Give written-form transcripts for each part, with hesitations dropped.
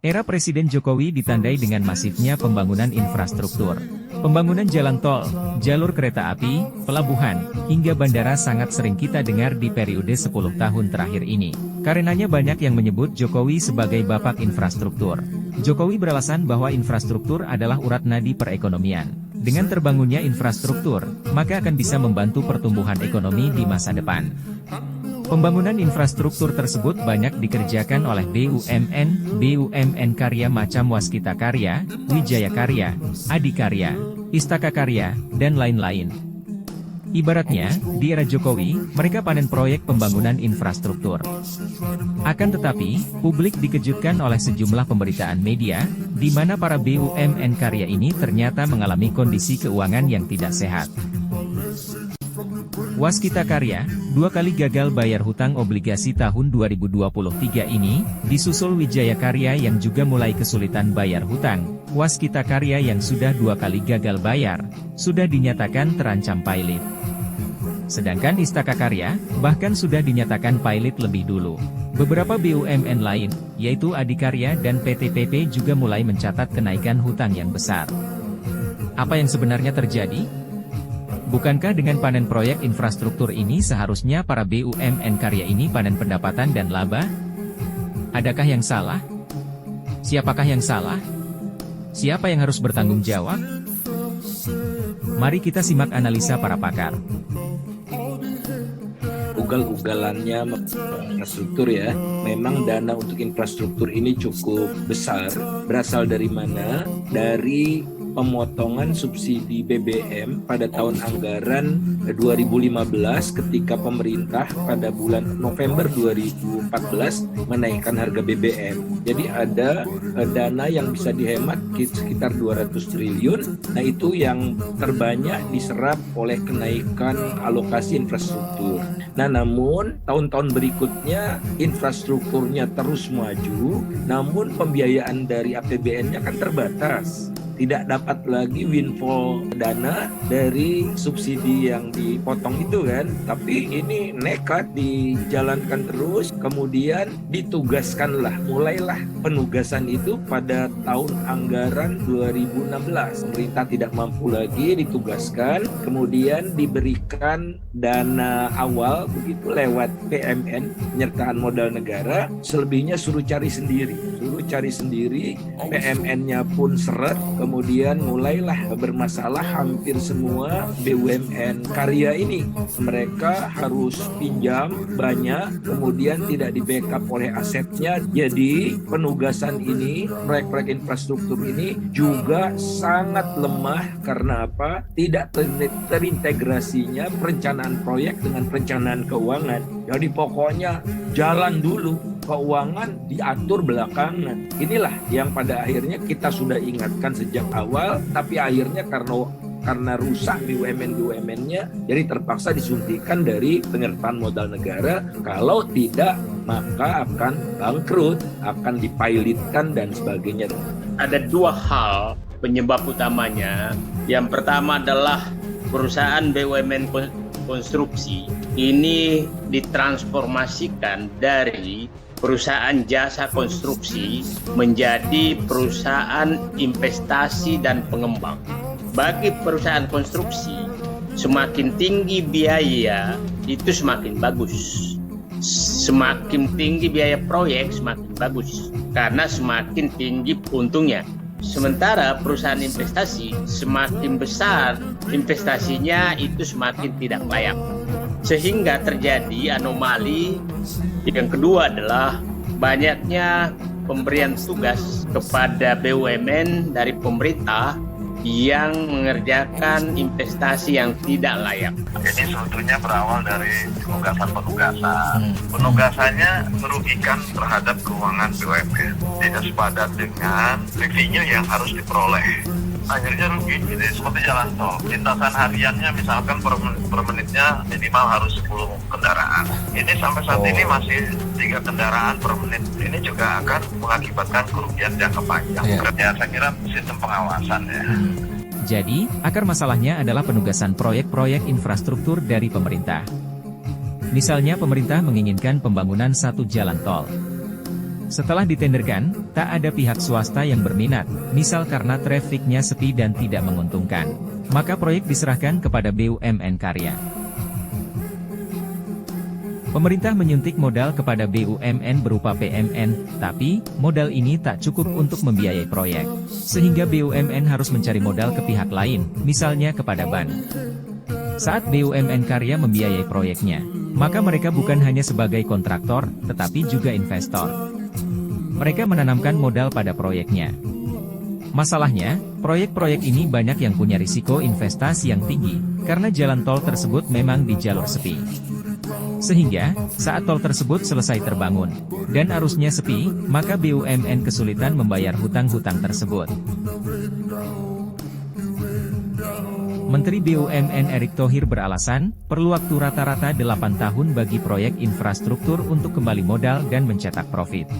Era Presiden Jokowi ditandai dengan masifnya pembangunan infrastruktur. Pembangunan jalan tol, jalur kereta api, pelabuhan, hingga bandara sangat sering kita dengar di periode 10 tahun terakhir ini. Karenanya banyak yang menyebut Jokowi sebagai bapak infrastruktur. Jokowi beralasan bahwa infrastruktur adalah urat nadi perekonomian. Dengan terbangunnya infrastruktur, maka akan bisa membantu pertumbuhan ekonomi di masa depan. Pembangunan infrastruktur tersebut banyak dikerjakan oleh BUMN karya macam Waskita Karya, Wijaya Karya, Adikarya, Istaka Karya, dan lain-lain. Ibaratnya, di era Jokowi, mereka panen proyek pembangunan infrastruktur. Akan tetapi, publik dikejutkan oleh sejumlah pemberitaan media, di mana para BUMN karya ini ternyata mengalami kondisi keuangan yang tidak sehat. Waskita Karya, 2 kali gagal bayar hutang obligasi tahun 2023 ini, disusul Wijaya Karya yang juga mulai kesulitan bayar hutang. Waskita Karya yang sudah 2 kali gagal bayar, sudah dinyatakan terancam pailit. Sedangkan Istaka Karya, bahkan sudah dinyatakan pailit lebih dulu. Beberapa BUMN lain, yaitu Adikarya dan PT PP juga mulai mencatat kenaikan hutang yang besar. Apa yang sebenarnya terjadi? Bukankah dengan panen proyek infrastruktur ini seharusnya para BUMN karya ini panen pendapatan dan laba? Adakah yang salah? Siapakah yang salah? Siapa yang harus bertanggung jawab? Mari kita simak analisa para pakar. Ugal-ugalannya infrastruktur ya, memang dana untuk infrastruktur ini cukup besar. Berasal dari mana? Dari pemotongan subsidi BBM pada tahun anggaran 2015 ketika pemerintah pada bulan November 2014 menaikkan harga BBM. Jadi ada dana yang bisa dihemat sekitar 200 triliun. Nah itu yang terbanyak diserap oleh kenaikan alokasi infrastruktur. Nah namun tahun-tahun berikutnya infrastrukturnya terus maju, namun pembiayaan dari APBN-nya kan terbatas. Tidak dapat lagi windfall dana dari subsidi yang dipotong itu kan. Tapi ini nekat dijalankan terus, kemudian ditugaskanlah, mulailah penugasan itu pada tahun anggaran 2016. Pemerintah tidak mampu lagi ditugaskan, kemudian diberikan dana awal begitu lewat PMN, penyertaan modal negara, selebihnya suruh cari sendiri. PMN-nya pun seret. Kemudian mulailah bermasalah hampir semua BUMN karya ini. Mereka harus pinjam banyak, kemudian tidak di-backup oleh asetnya. Jadi penugasan ini, proyek-proyek infrastruktur ini juga sangat lemah. Karena apa? Tidak terintegrasinya perencanaan proyek dengan perencanaan keuangan. Jadi pokoknya jalan dulu, keuangan diatur belakangan. Inilah yang pada akhirnya kita sudah ingatkan sejak awal, tapi akhirnya karena rusak BUMN-nya, jadi terpaksa disuntikan dari penyertaan modal negara. Kalau tidak, maka akan bangkrut, akan dipilotkan dan sebagainya. Ada 2 hal penyebab utamanya. Yang pertama adalah perusahaan BUMN konstruksi ini ditransformasikan dari perusahaan jasa konstruksi menjadi perusahaan investasi dan pengembang. Bagi perusahaan konstruksi, semakin tinggi biaya itu semakin bagus. Semakin tinggi biaya proyek semakin bagus karena semakin tinggi untungnya. Sementara perusahaan investasi semakin besar investasinya itu semakin tidak layak. Sehingga terjadi anomali. Yang kedua adalah banyaknya pemberian tugas kepada BUMN dari pemerintah yang mengerjakan investasi yang tidak layak. Jadi sebetulnya berawal dari penugasan. Penugasannya merugikan terhadap keuangan BUMN. Tidak sepadan dengan revenue yang harus diperoleh. Akhirnya rugi, jadi seperti jalan tol. Lintasan hariannya misalkan per menitnya minimal harus 10 kendaraan. Ini sampai saat ini masih 3 kendaraan per menit. Ini juga akan mengakibatkan kerugian jangka panjang. Ya, saya kira sistem pengawasan ya. Jadi, akar masalahnya adalah penugasan proyek-proyek infrastruktur dari pemerintah. Misalnya pemerintah menginginkan pembangunan 1 jalan tol. Setelah ditenderkan, tak ada pihak swasta yang berminat, misal karena trafiknya sepi dan tidak menguntungkan. Maka proyek diserahkan kepada BUMN Karya. Pemerintah menyuntik modal kepada BUMN berupa PMN, tapi modal ini tak cukup untuk membiayai proyek. Sehingga BUMN harus mencari modal ke pihak lain, misalnya kepada BAN. Saat BUMN Karya membiayai proyeknya, maka mereka bukan hanya sebagai kontraktor, tetapi juga investor. Mereka menanamkan modal pada proyeknya. Masalahnya, proyek-proyek ini banyak yang punya risiko investasi yang tinggi, karena jalan tol tersebut memang di jalur sepi. Sehingga, saat tol tersebut selesai terbangun, dan arusnya sepi, maka BUMN kesulitan membayar hutang-hutang tersebut. Menteri BUMN Erick Thohir beralasan, perlu waktu rata-rata 8 tahun bagi proyek infrastruktur untuk kembali modal dan mencetak profit.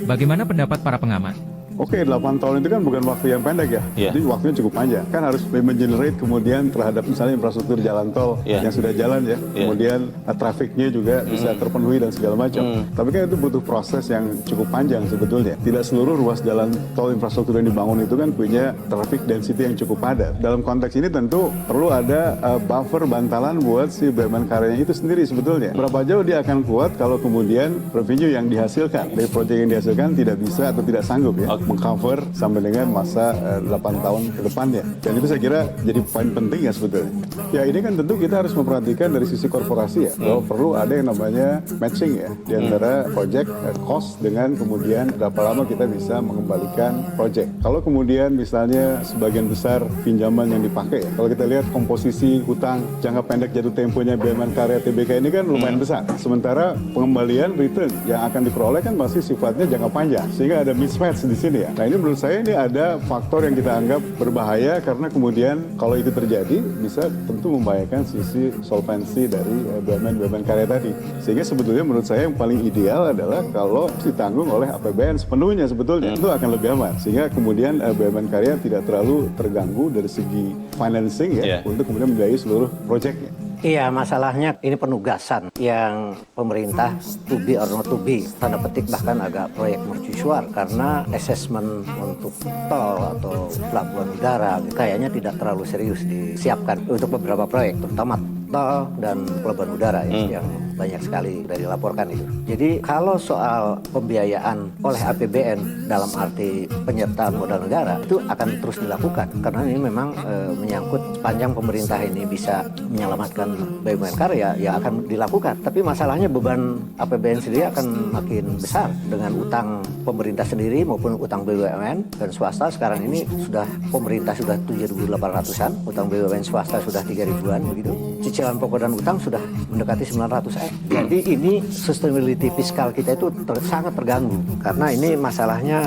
Bagaimana pendapat para pengamat? Oke, 8 tahun itu kan bukan waktu yang pendek ya. Jadi waktunya cukup panjang. Kan harus mengenerate kemudian terhadap misalnya infrastruktur jalan tol yang sudah jalan ya. Kemudian trafiknya juga bisa terpenuhi dan segala macam. Tapi kan itu butuh proses yang cukup panjang sebetulnya. Tidak seluruh ruas jalan tol infrastruktur yang dibangun itu kan punya traffic density yang cukup padat. Dalam konteks ini tentu perlu ada buffer bantalan buat si BUMN Karyanya itu sendiri sebetulnya. Berapa jauh dia akan kuat kalau kemudian revenue yang dihasilkan dari proyek yang dihasilkan tidak bisa atau tidak sanggup ya mengcover sampai dengan masa 8 tahun ke depannya. Dan itu saya kira jadi poin penting ya sebetulnya. Ya ini kan tentu kita harus memperhatikan dari sisi korporasi ya, bahwa perlu ada yang namanya matching ya, di antara project cost dengan kemudian berapa lama kita bisa mengembalikan project. Kalau kemudian misalnya sebagian besar pinjaman yang dipakai ya, kalau kita lihat komposisi hutang jangka pendek jatuh temponya BUMN Karya TBK ini kan lumayan besar. Sementara pengembalian return yang akan diperoleh kan masih sifatnya jangka panjang, sehingga ada mismatch di sini ya. Nah ini menurut saya ini ada faktor yang kita anggap berbahaya karena kemudian kalau itu terjadi bisa tentu membahayakan sisi solvensi dari BUMN Karya tadi. Sehingga sebetulnya menurut saya yang paling ideal adalah kalau ditanggung oleh APBN sepenuhnya sebetulnya. Itu akan lebih aman. Sehingga kemudian BUMN Karya tidak terlalu terganggu dari segi financing ya untuk kemudian membiayai seluruh proyeknya. Iya, masalahnya ini penugasan yang pemerintah to be or not to be, tanda petik bahkan agak proyek mercusuar karena assessment untuk tol atau pelabuhan udara kayaknya tidak terlalu serius disiapkan untuk beberapa proyek, terutama tol dan pelabuhan udara ya, yang banyak sekali sudah dilaporkan itu. Jadi kalau soal pembiayaan oleh APBN dalam arti penyertaan modal negara itu akan terus dilakukan karena ini memang menyangkut sepanjang pemerintah ini bisa menyelamatkan BUMN Karya ya akan dilakukan. Tapi masalahnya beban APBN sendiri akan makin besar dengan utang pemerintah sendiri maupun utang BUMN dan swasta. Sekarang ini sudah pemerintah sudah 7.800-an, utang BUMN swasta sudah 3.000-an begitu. Cicilan pokok dan utang sudah mendekati 900-an. Jadi ini sustainability fiskal kita itu sangat terganggu karena ini masalahnya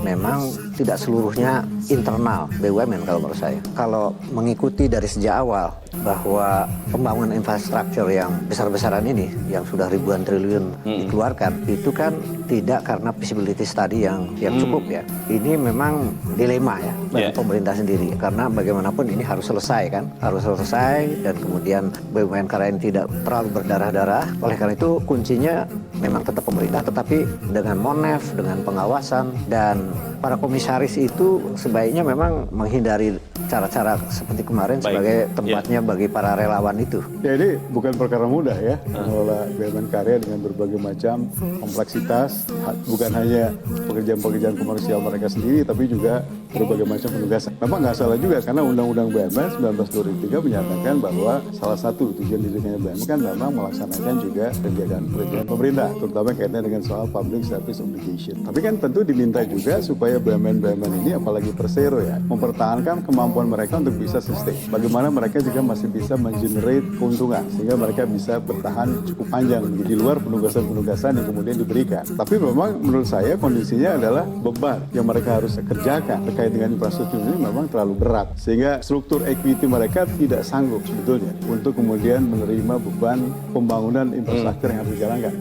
memang tidak seluruhnya internal BUMN kalau menurut saya. Kalau mengikuti dari sejak awal bahwa pembangunan infrastruktur yang besar-besaran ini yang sudah ribuan triliun dikeluarkan itu kan tidak karena feasibility study yang cukup ya. Ini memang dilema ya bagi pemerintah sendiri karena bagaimanapun ini harus selesai kan, harus selesai dan kemudian BUMN Karya ini tidak terlalu berdarah-darah. Oleh karena itu kuncinya memang tetap pemerintah, tetapi dengan Monef, dengan pengawasan dan para komisaris itu sebaiknya memang menghindari cara-cara seperti kemarin sebagai tempatnya bagi para relawan itu. Ya ini bukan perkara mudah ya, mengelola BUMN Karya dengan berbagai macam kompleksitas, bukan hanya pekerjaan-pekerjaan komersial mereka sendiri, tapi juga berbagai macam penugasan. Memang nggak salah juga karena Undang-Undang BUMN 1923 menyatakan bahwa salah satu tujuan didirikannya BUMN kan memang melaksanakan juga kegiatan pemerintah, terutama kaitannya dengan soal public service obligation. Tapi kan tentu diminta juga supaya BUMN ini apalagi Persero ya, mempertahankan kemampuan mereka untuk bisa sustain. Bagaimana mereka juga masih bisa mengenerate keuntungan sehingga mereka bisa bertahan cukup panjang di luar penugasan-penugasan yang kemudian diberikan. Tapi memang menurut saya kondisinya adalah beban yang mereka harus kerjakan terkait dengan infrastruktur ini memang terlalu berat sehingga struktur equity mereka tidak sanggup sebetulnya untuk kemudian menerima beban pembangunan infrastruktur yang harus dijalankan.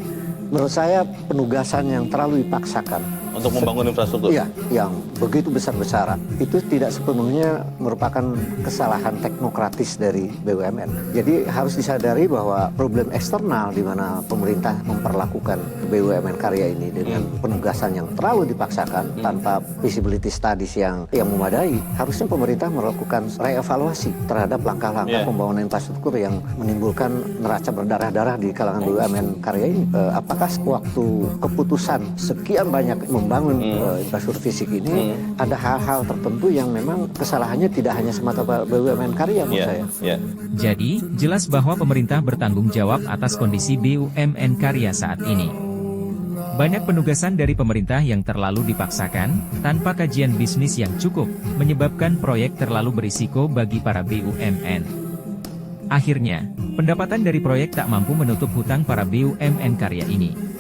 Menurut saya penugasan yang terlalu dipaksakan untuk membangun infrastruktur. Iya, yang begitu besar-besaran itu tidak sepenuhnya merupakan kesalahan teknokratis dari BUMN. Jadi harus disadari bahwa problem eksternal di mana pemerintah memperlakukan BUMN karya ini dengan penugasan yang terlalu dipaksakan tanpa visibility studies yang memadai. Harusnya pemerintah melakukan reevaluasi terhadap langkah-langkah pembangunan infrastruktur yang menimbulkan neraca berdarah-darah di kalangan BUMN karya ini. Apakah waktu keputusan sekian banyak membangun infrastruktur fisik ini ada hal-hal tertentu yang memang kesalahannya tidak hanya semata BUMN karya menurut saya. Jadi, jelas bahwa pemerintah bertanggung jawab atas kondisi BUMN karya saat ini. Banyak penugasan dari pemerintah yang terlalu dipaksakan, tanpa kajian bisnis yang cukup, menyebabkan proyek terlalu berisiko bagi para BUMN. Akhirnya, pendapatan dari proyek tak mampu menutup hutang para BUMN karya ini.